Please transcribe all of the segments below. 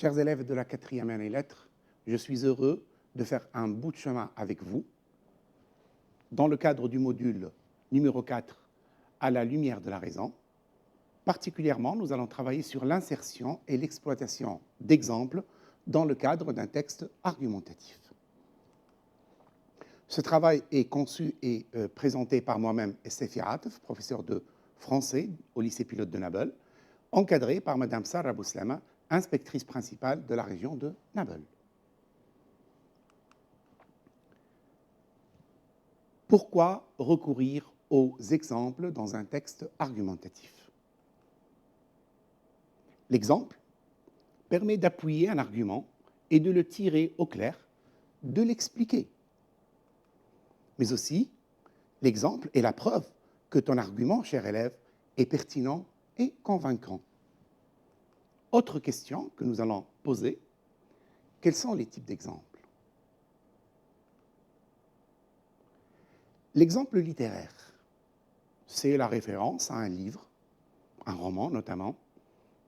Chers élèves de la 4e année lettres, je suis heureux de faire un bout de chemin avec vous dans le cadre du module numéro 4 à la lumière de la raison. Particulièrement, nous allons travailler sur l'insertion et l'exploitation d'exemples dans le cadre d'un texte argumentatif. Ce travail est conçu et présenté par moi-même et Sefi Atef, professeur de français au lycée pilote de Nabeul, encadré par Madame Sarah Bouslama, inspectrice principale de la région de Nabeul. Pourquoi recourir aux exemples dans un texte argumentatif? L'exemple permet d'appuyer un argument et de le tirer au clair, de l'expliquer. Mais aussi, l'exemple est la preuve que ton argument, cher élève, est pertinent et convaincant. Autre question que nous allons poser, quels sont les types d'exemples? L'exemple littéraire, c'est la référence à un livre, un roman notamment,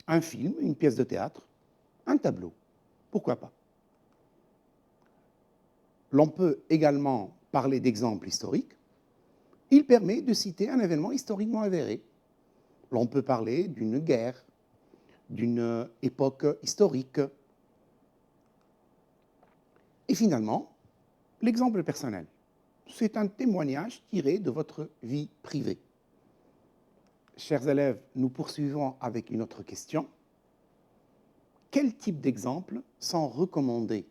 un film, une pièce de théâtre, un tableau. Pourquoi pas? L'on peut également parler d'exemple historique. Il permet de citer un événement historiquement avéré. L'on peut parler d'une guerre, d'une époque historique. Et finalement, l'exemple personnel, c'est un témoignage tiré de votre vie privée. Chers élèves, nous poursuivons avec une autre question. Quels types d'exemples sont recommandés?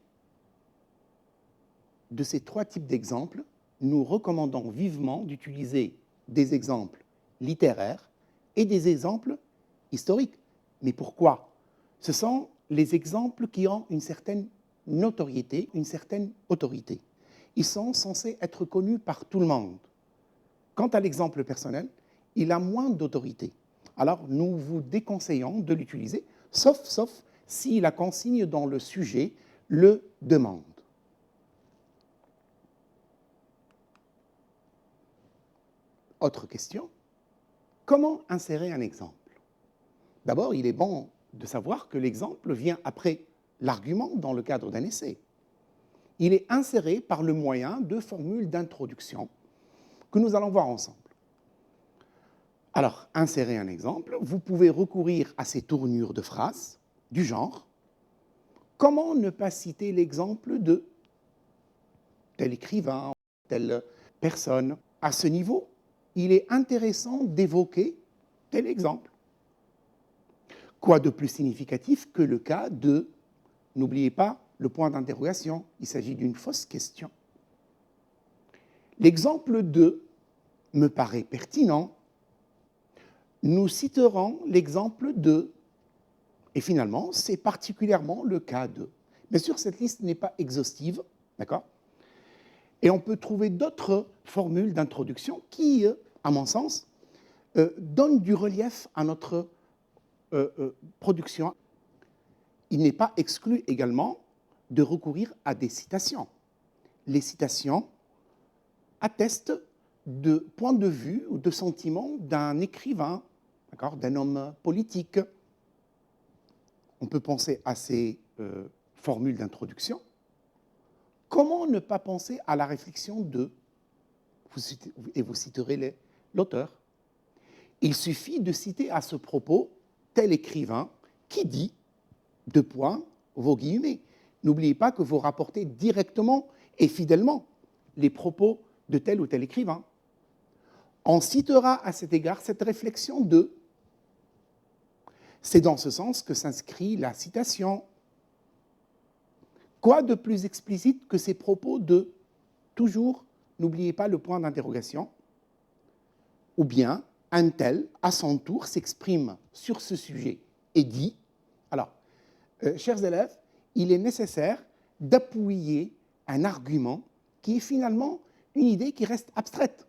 De ces trois types d'exemples, nous recommandons vivement d'utiliser des exemples littéraires et des exemples historiques. Mais pourquoi? Ce sont les exemples qui ont une certaine notoriété, une certaine autorité. Ils sont censés être connus par tout le monde. Quant à l'exemple personnel, il a moins d'autorité. Alors, nous vous déconseillons de l'utiliser, sauf si la consigne dans le sujet le demande. Autre question, comment insérer un exemple? D'abord, il est bon de savoir que l'exemple vient après l'argument dans le cadre d'un essai. Il est inséré par le moyen de formules d'introduction que nous allons voir ensemble. Alors, insérer un exemple, vous pouvez recourir à ces tournures de phrases du genre « Comment ne pas citer l'exemple de tel écrivain, telle personne ?» À ce niveau, il est intéressant d'évoquer tel exemple. Quoi de plus significatif que le cas de, n'oubliez pas le point d'interrogation, il s'agit d'une fausse question. L'exemple de me paraît pertinent. Nous citerons l'exemple de, et finalement, c'est particulièrement le cas de. Bien sûr, cette liste n'est pas exhaustive, d'accord? Et on peut trouver d'autres formules d'introduction qui, à mon sens, donnent du relief à notre production. Il n'est pas exclu également de recourir à des citations. Les citations attestent de points de vue ou de sentiments d'un écrivain, d'un homme politique. On peut penser à ces formules d'introduction. Comment ne pas penser à la réflexion de, et vous citerez l'auteur. Il suffit de citer à ce propos tel écrivain qui dit, deux points, vos guillemets. N'oubliez pas que vous rapportez directement et fidèlement les propos de tel ou tel écrivain. On citera à cet égard cette réflexion de. C'est dans ce sens que s'inscrit la citation. Quoi de plus explicite que ces propos de toujours, n'oubliez pas le point d'interrogation, ou bien un tel, à son tour, s'exprime sur ce sujet et dit. Alors, chers élèves, il est nécessaire d'appuyer un argument qui est finalement une idée qui reste abstraite.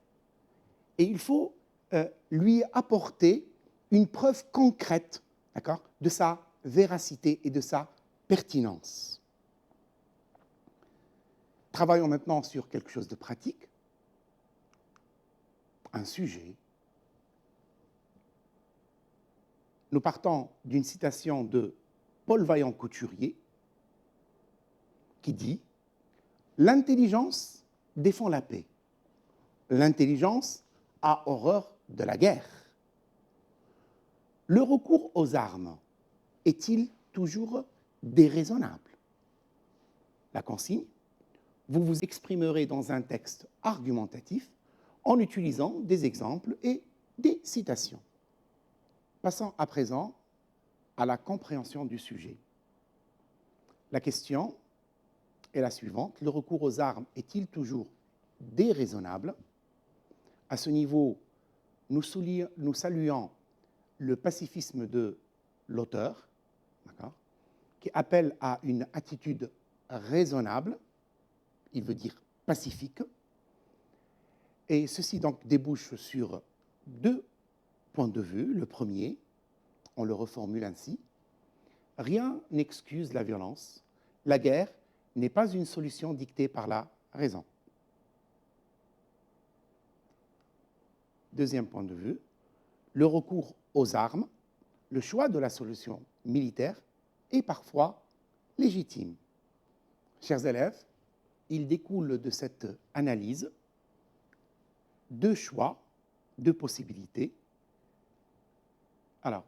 Et il faut lui apporter une preuve concrète, de sa véracité et de sa pertinence. Travaillons maintenant sur quelque chose de pratique, un sujet. Nous partons d'une citation de Paul Vaillant-Couturier, qui dit « L'intelligence défend la paix. L'intelligence a horreur de la guerre. Le recours aux armes est-il toujours déraisonnable ?» La consigne, vous vous exprimerez dans un texte argumentatif en utilisant des exemples et des citations. Passons à présent à la compréhension du sujet. La question est la suivante. Le recours aux armes est-il toujours déraisonnable? À ce niveau, nous saluons le pacifisme de l'auteur, qui appelle à une attitude raisonnable, il veut dire pacifique, et ceci donc débouche sur deux points de vue. Le premier, on le reformule ainsi: rien n'excuse la violence, la guerre n'est pas une solution dictée par la raison. Deuxième point de vue, le recours aux armes, le choix de la solution militaire est parfois légitime. Chers élèves, il découle de cette analyse deux choix, deux possibilités. Alors,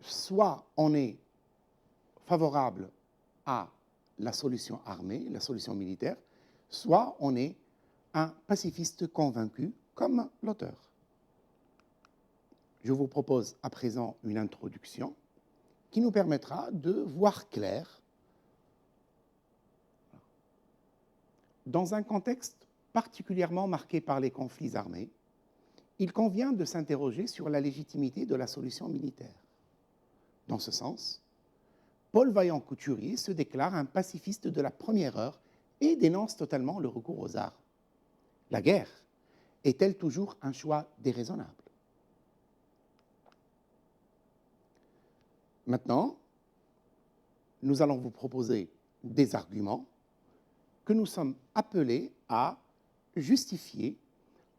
soit on est favorable à la solution armée, la solution militaire, soit on est un pacifiste convaincu comme l'auteur. Je vous propose à présent une introduction qui nous permettra de voir clair. Dans un contexte particulièrement marqué par les conflits armés, il convient de s'interroger sur la légitimité de la solution militaire. Dans ce sens, Paul Vaillant-Couturier se déclare un pacifiste de la première heure et dénonce totalement le recours aux armes. La guerre est-elle toujours un choix déraisonnable? Maintenant, nous allons vous proposer des arguments que nous sommes appelés à justifier,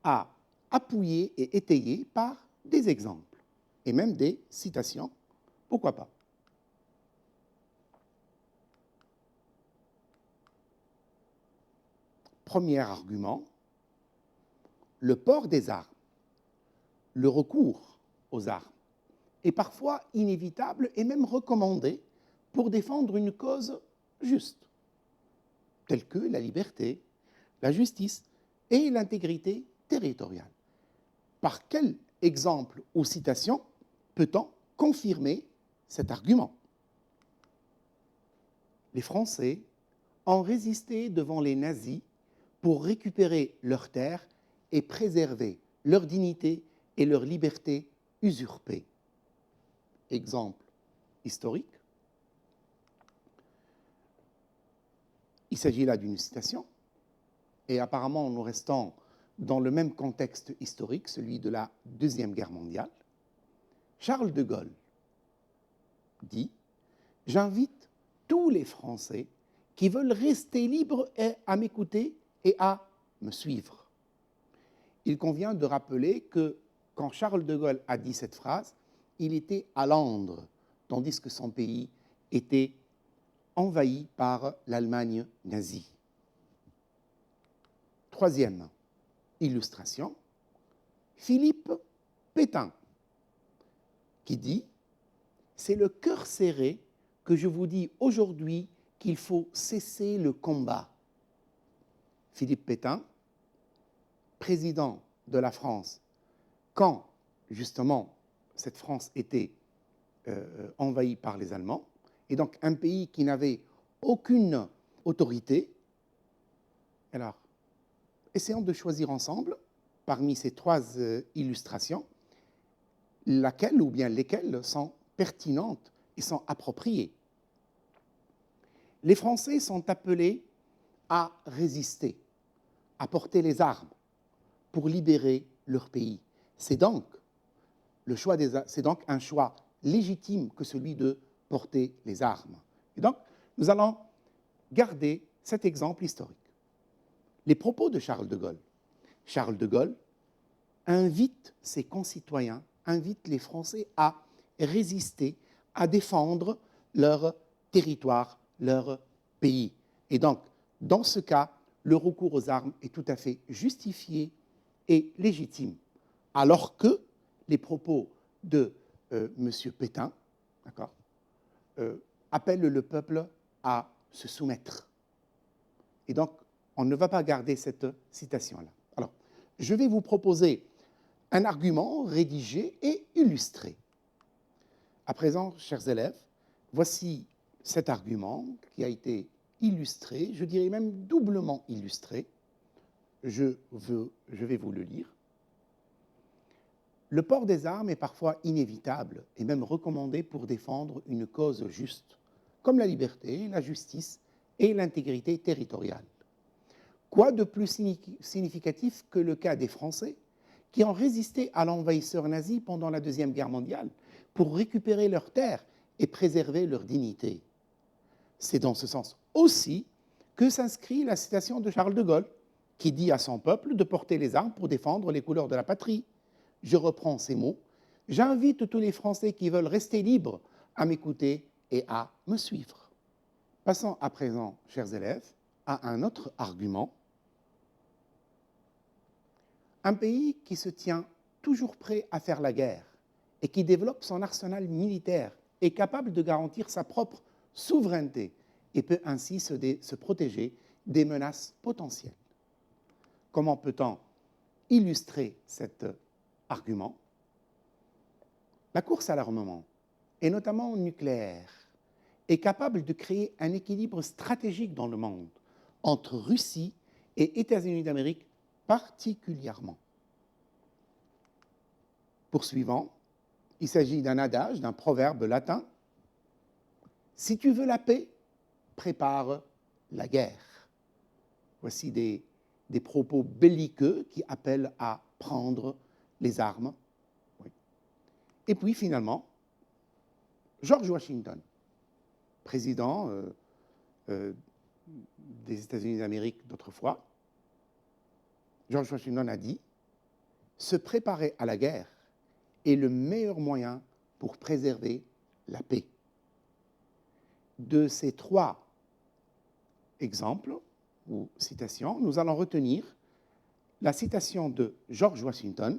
à appuyer et étayer par des exemples et même des citations. Pourquoi pas? Premier argument, le port des armes, le recours aux armes est parfois inévitable et même recommandé pour défendre une cause juste, telle que la liberté, la justice et l'intégrité territoriale. Par quel exemple ou citation peut-on confirmer cet argument? Les Français ont résisté devant les nazis pour récupérer leurs terres et préserver leur dignité et leur liberté usurpées. Exemple historique. Il s'agit là d'une citation, et apparemment nous restons dans le même contexte historique, celui de la Deuxième Guerre mondiale. Charles de Gaulle dit « J'invite tous les Français qui veulent rester libres à m'écouter et à me suivre. » Il convient de rappeler que quand Charles de Gaulle a dit cette phrase, il était à Londres, tandis que son pays était envahi par l'Allemagne nazie. Troisième illustration, Philippe Pétain, qui dit « C'est le cœur serré que je vous dis aujourd'hui qu'il faut cesser le combat. » Philippe Pétain, président de la France, quand justement cette France était envahie par les Allemands, et donc un pays qui n'avait aucune autorité. Alors, essayons de choisir ensemble, parmi ces trois illustrations, laquelle ou bien lesquelles sont pertinentes et sont appropriées. Les Français sont appelés à résister, à porter les armes pour libérer leur pays. C'est donc un choix légitime que celui de porter les armes. Et donc, nous allons garder cet exemple historique. Les propos de Charles de Gaulle. Charles de Gaulle invite ses concitoyens, invite les Français à résister, à défendre leur territoire, leur pays. Et donc, dans ce cas, le recours aux armes est tout à fait justifié et légitime. Alors que les propos de M. Pétain, d'accord, appellent le peuple à se soumettre. Et donc, on ne va pas garder cette citation-là. Alors, je vais vous proposer un argument rédigé et illustré. À présent, chers élèves, voici cet argument qui a été illustré, je dirais même doublement illustré. Je vais vous le lire. Le port des armes est parfois inévitable et même recommandé pour défendre une cause juste, comme la liberté, la justice et l'intégrité territoriale. Quoi de plus significatif que le cas des Français qui ont résisté à l'envahisseur nazi pendant la Deuxième Guerre mondiale pour récupérer leurs terres et préserver leur dignité. C'est dans ce sens aussi que s'inscrit la citation de Charles de Gaulle, qui dit à son peuple de porter les armes pour défendre les couleurs de la patrie. Je reprends ces mots. J'invite tous les Français qui veulent rester libres à m'écouter et à me suivre. Passons à présent, chers élèves, à un autre argument. Un pays qui se tient toujours prêt à faire la guerre et qui développe son arsenal militaire est capable de garantir sa propre souveraineté et peut ainsi se protéger des menaces potentielles. Comment peut-on illustrer cet argument? La course à l'armement, et notamment nucléaire, est capable de créer un équilibre stratégique dans le monde entre Russie et États-Unis d'Amérique particulièrement. Poursuivant, il s'agit d'un adage, d'un proverbe latin. Si tu veux la paix, prépare la guerre. Voici des propos belliqueux qui appellent à prendre les armes. Oui. Et puis finalement, George Washington, président des États-Unis d'Amérique d'autrefois, George Washington a dit « Se préparer à la guerre est le meilleur moyen pour préserver la paix ». De ces trois exemples ou citations, nous allons retenir la citation de George Washington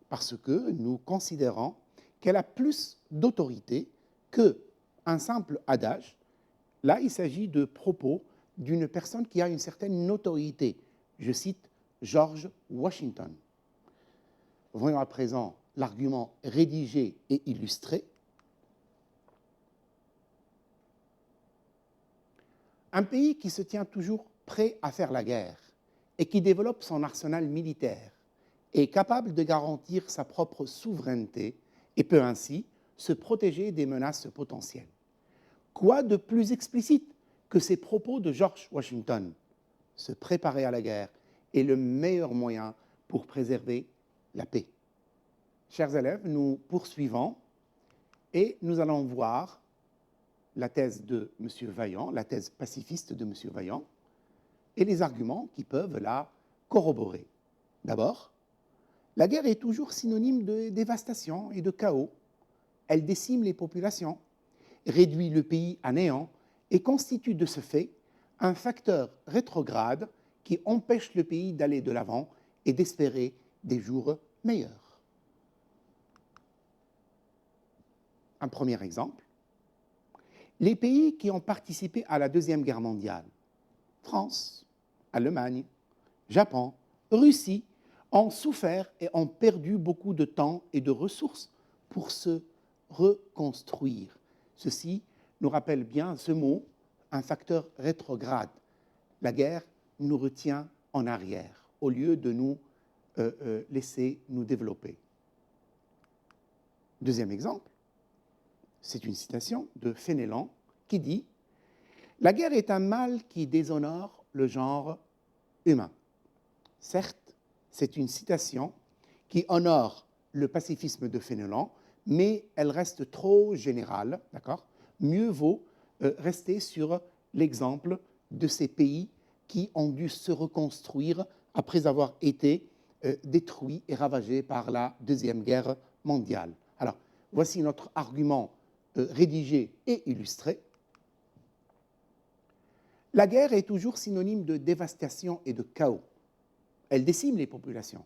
parce que nous considérons qu'elle a plus d'autorité qu'un simple adage. Là, il s'agit de propos d'une personne qui a une certaine notoriété. Je cite George Washington. Voyons à présent l'argument rédigé et illustré. Un pays qui se tient toujours prêt à faire la guerre et qui développe son arsenal militaire est capable de garantir sa propre souveraineté et peut ainsi se protéger des menaces potentielles. Quoi de plus explicite que ces propos de George Washington? Se préparer à la guerre est le meilleur moyen pour préserver la paix. Chers élèves, nous poursuivons et nous allons voir la thèse de M. Vaillant, la thèse pacifiste de M. Vaillant, et les arguments qui peuvent la corroborer. D'abord, la guerre est toujours synonyme de dévastation et de chaos. Elle décime les populations, réduit le pays à néant et constitue de ce fait un facteur rétrograde qui empêche le pays d'aller de l'avant et d'espérer des jours meilleurs. Un premier exemple. Les pays qui ont participé à la Deuxième Guerre mondiale, France, Allemagne, Japon, Russie, ont souffert et ont perdu beaucoup de temps et de ressources pour se reconstruire. Ceci nous rappelle bien ce mot, un facteur rétrograde. La guerre nous retient en arrière, au lieu de nous laisser nous développer. Deuxième exemple, c'est une citation de Fénelon qui dit « La guerre est un mal qui déshonore le genre humain ». Certes, c'est une citation qui honore le pacifisme de Fénelon, mais elle reste trop générale, d'accord ? Mieux vaut rester sur l'exemple de ces pays qui ont dû se reconstruire après avoir été détruits et ravagés par la Deuxième Guerre mondiale. Alors, voici notre argument rédigés et illustrés. La guerre est toujours synonyme de dévastation et de chaos. Elle décime les populations,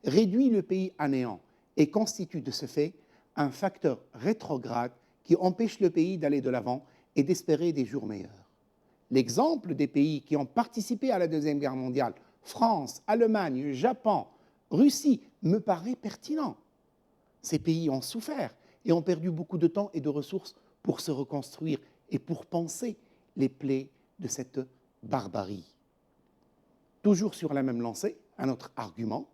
réduit le pays à néant et constitue de ce fait un facteur rétrograde qui empêche le pays d'aller de l'avant et d'espérer des jours meilleurs. L'exemple des pays qui ont participé à la Deuxième Guerre mondiale, France, Allemagne, Japon, Russie, me paraît pertinent. Ces pays ont souffert et ont perdu beaucoup de temps et de ressources pour se reconstruire et pour panser les plaies de cette barbarie. Toujours sur la même lancée, un autre argument.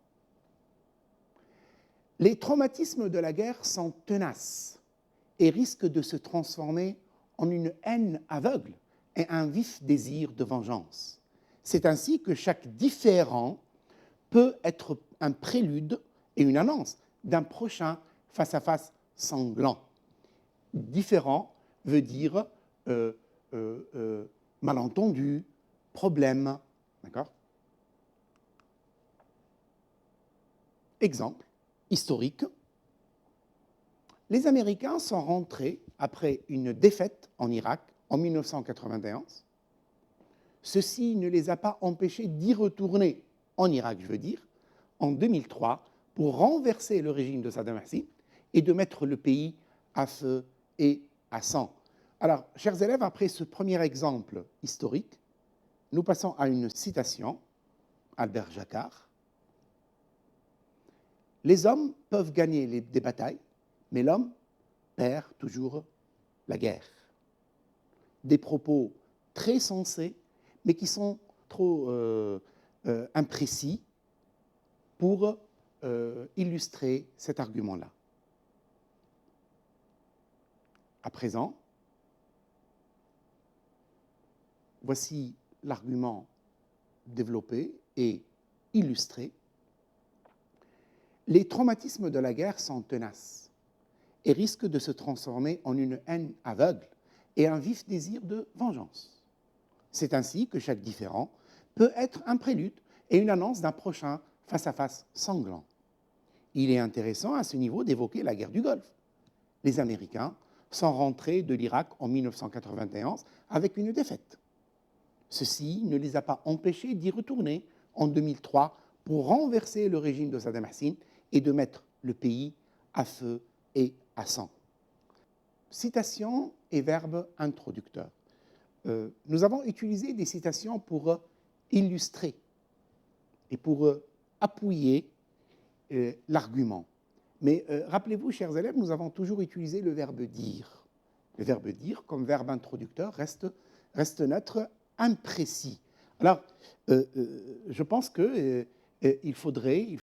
Les traumatismes de la guerre sont tenaces et risquent de se transformer en une haine aveugle et un vif désir de vengeance. C'est ainsi que chaque différend peut être un prélude et une annonce d'un prochain face-à-face sanglant. Différent veut dire malentendu, problème. D'accord ? Exemple historique. Les Américains sont rentrés après une défaite en Irak en 1991. Ceci ne les a pas empêchés d'y retourner en Irak, je veux dire, en 2003, pour renverser le régime de Saddam Hussein et de mettre le pays à feu et à sang. Alors, chers élèves, après ce premier exemple historique, nous passons à une citation, Albert Jacquard. Les hommes peuvent gagner des batailles, mais l'homme perd toujours la guerre. Des propos très sensés, mais qui sont trop imprécis pour illustrer cet argument-là. À présent, voici l'argument développé et illustré. Les traumatismes de la guerre sont tenaces et risquent de se transformer en une haine aveugle et un vif désir de vengeance. C'est ainsi que chaque différend peut être un prélude et une annonce d'un prochain face-à-face sanglant. Il est intéressant à ce niveau d'évoquer la guerre du Golfe. Les Américains sont rentrés de l'Irak en 1991 avec une défaite. Ceci ne les a pas empêchés d'y retourner en 2003 pour renverser le régime de Saddam Hussein et de mettre le pays à feu et à sang. Citation et verbe introducteur. Nous avons utilisé des citations pour illustrer et pour appuyer l'argument. Mais rappelez-vous, chers élèves, nous avons toujours utilisé le verbe dire. Le verbe dire, comme verbe introducteur, reste neutre, imprécis. Alors, je pense qu'il faudrait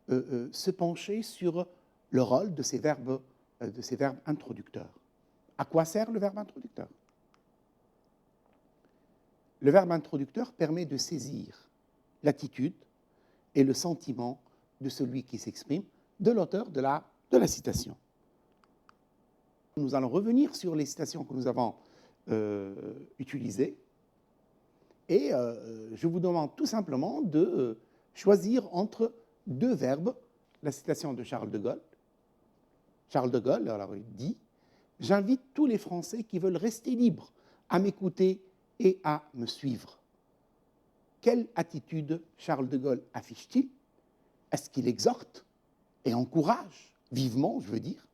se pencher sur le rôle de ces verbes introducteurs. À quoi sert le verbe introducteur ? Le verbe introducteur permet de saisir l'attitude et le sentiment de celui qui s'exprime, de l'auteur de la citation. Nous allons revenir sur les citations que nous avons utilisées et je vous demande tout simplement de choisir entre deux verbes. La citation de Charles de Gaulle. Charles de Gaulle, alors il dit « J'invite tous les Français qui veulent rester libres à m'écouter et à me suivre ». Quelle attitude Charles de Gaulle affiche-t-il ? Est-ce qu'il exhorte et encourage, vivement, je veux dire,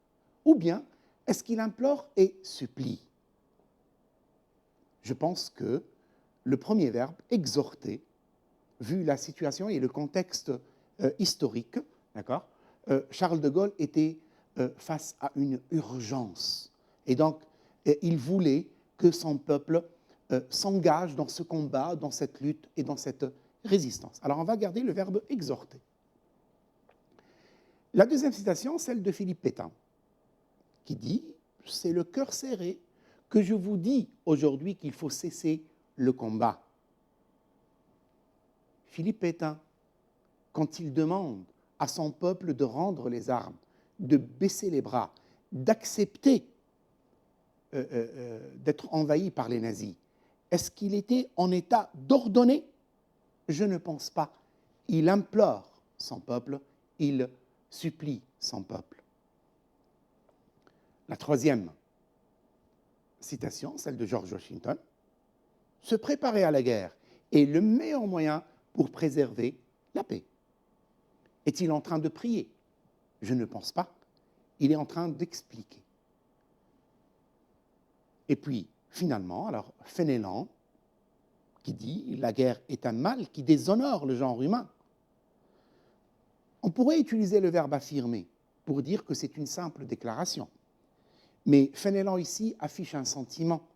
ou bien est-ce qu'il implore et supplie ? Je pense que le premier verbe, exhorter, vu la situation et le contexte historique, d'accord, Charles de Gaulle était face à une urgence. Et donc, il voulait que son peuple s'engage dans ce combat, dans cette lutte et dans cette résistance. Alors, on va garder le verbe exhorter. La deuxième citation, celle de Philippe Pétain, qui dit « C'est le cœur serré que je vous dis aujourd'hui qu'il faut cesser le combat ». Philippe Pétain, quand il demande à son peuple de rendre les armes, de baisser les bras, d'accepter d'être envahi par les nazis, est-ce qu'il était en état d'ordonner ? Je ne pense pas. Il implore son peuple, il supplie son peuple. La troisième citation, celle de George Washington, se préparer à la guerre est le meilleur moyen pour préserver la paix. Est-il en train de prier? Je ne pense pas. Il est en train d'expliquer. Et puis, finalement, alors, Fénélan, qui dit « la guerre est un mal qui déshonore le genre humain ». On pourrait utiliser le verbe affirmer pour dire que c'est une simple déclaration. Mais Fénélan ici affiche un sentiment.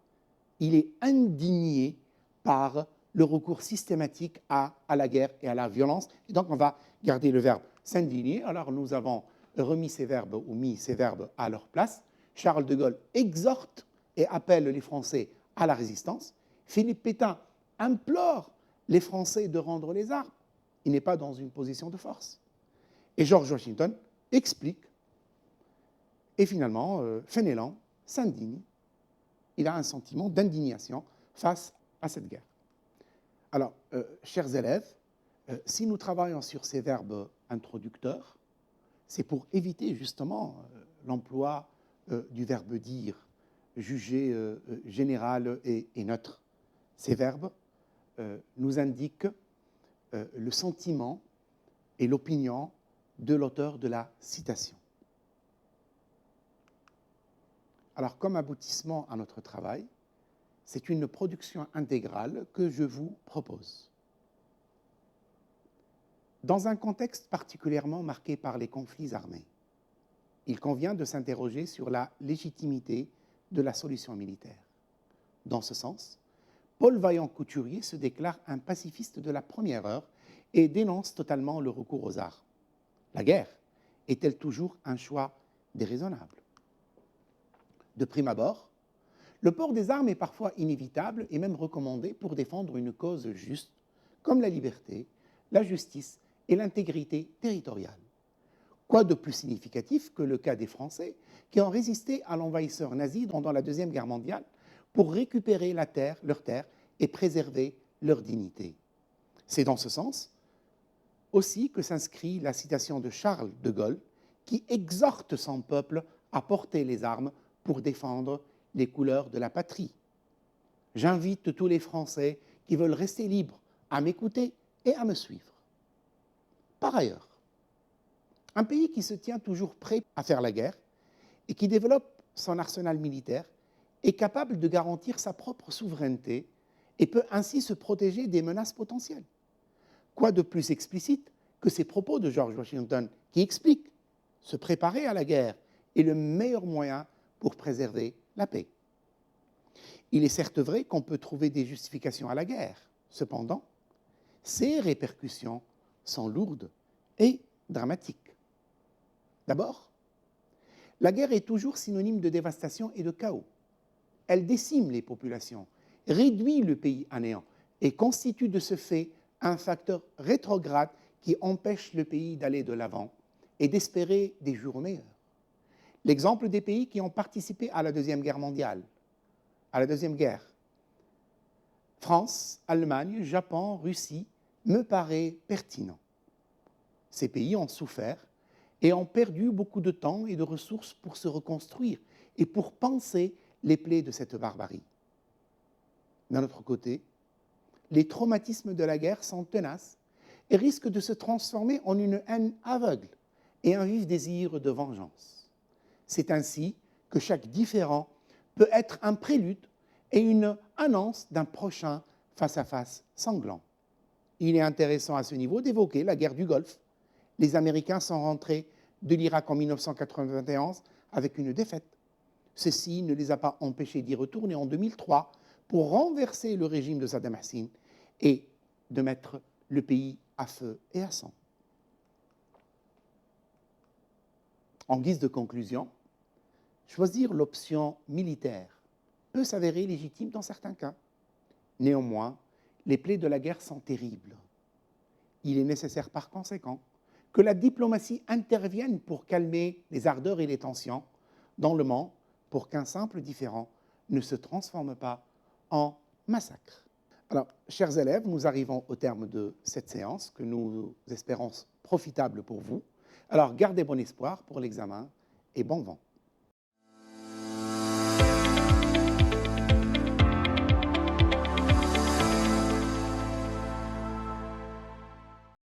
Il est indigné par le recours systématique à la guerre et à la violence. Et donc, on va garder le verbe s'indigner. Alors, nous avons remis ces verbes ou mis ces verbes à leur place. Charles de Gaulle exhorte et appelle les Français à la résistance. Philippe Pétain implore les Français de rendre les armes. Il n'est pas dans une position de force. Et George Washington explique. Et finalement, Fénélan s'indigne. Il a un sentiment d'indignation face à cette guerre. Alors, chers élèves, si nous travaillons sur ces verbes introducteurs, c'est pour éviter justement l'emploi du verbe dire, jugé général et neutre. Ces verbes nous indiquent le sentiment et l'opinion de l'auteur de la citation. Alors, comme aboutissement à notre travail, c'est une production intégrale que je vous propose. Dans un contexte particulièrement marqué par les conflits armés, il convient de s'interroger sur la légitimité de la solution militaire. Dans ce sens, Paul Vaillant-Couturier se déclare un pacifiste de la première heure et dénonce totalement le recours aux armes. La guerre est-elle toujours un choix déraisonnable? De prime abord, le port des armes est parfois inévitable et même recommandé pour défendre une cause juste, comme la liberté, la justice et l'intégrité territoriale. Quoi de plus significatif que le cas des Français qui ont résisté à l'envahisseur nazi pendant la Deuxième Guerre mondiale pour récupérer leur terre et préserver leur dignité. C'est dans ce sens aussi que s'inscrit la citation de Charles de Gaulle qui exhorte son peuple à porter les armes pour défendre les couleurs de la patrie. J'invite tous les Français qui veulent rester libres à m'écouter et à me suivre. Par ailleurs, un pays qui se tient toujours prêt à faire la guerre et qui développe son arsenal militaire est capable de garantir sa propre souveraineté et peut ainsi se protéger des menaces potentielles. Quoi de plus explicite que ces propos de George Washington qui expliquent se préparer à la guerre est le meilleur moyen pour préserver la paix. Il est certes vrai qu'on peut trouver des justifications à la guerre. Cependant, ces répercussions sont lourdes et dramatiques. D'abord, la guerre est toujours synonyme de dévastation et de chaos. Elle décime les populations, réduit le pays à néant et constitue de ce fait un facteur rétrograde qui empêche le pays d'aller de l'avant et d'espérer des jours meilleurs. L'exemple des pays qui ont participé à la Deuxième Guerre mondiale, à la Deuxième Guerre, France, Allemagne, Japon, Russie, me paraît pertinent. Ces pays ont souffert et ont perdu beaucoup de temps et de ressources pour se reconstruire et pour panser les plaies de cette barbarie. D'un autre côté, les traumatismes de la guerre sont tenaces et risquent de se transformer en une haine aveugle et un vif désir de vengeance. C'est ainsi que chaque différend peut être un prélude et une annonce d'un prochain face-à-face sanglant. Il est intéressant à ce niveau d'évoquer la guerre du Golfe. Les Américains sont rentrés de l'Irak en 1991 avec une défaite. Ceci ne les a pas empêchés d'y retourner en 2003 pour renverser le régime de Saddam Hussein et de mettre le pays à feu et à sang. En guise de conclusion, choisir l'option militaire peut s'avérer légitime dans certains cas. Néanmoins, les plaies de la guerre sont terribles. Il est nécessaire par conséquent que la diplomatie intervienne pour calmer les ardeurs et les tensions dans le monde pour qu'un simple différend ne se transforme pas en massacre. Alors, chers élèves, nous arrivons au terme de cette séance que nous espérons profitable pour vous. Alors, gardez bon espoir pour l'examen et bon vent.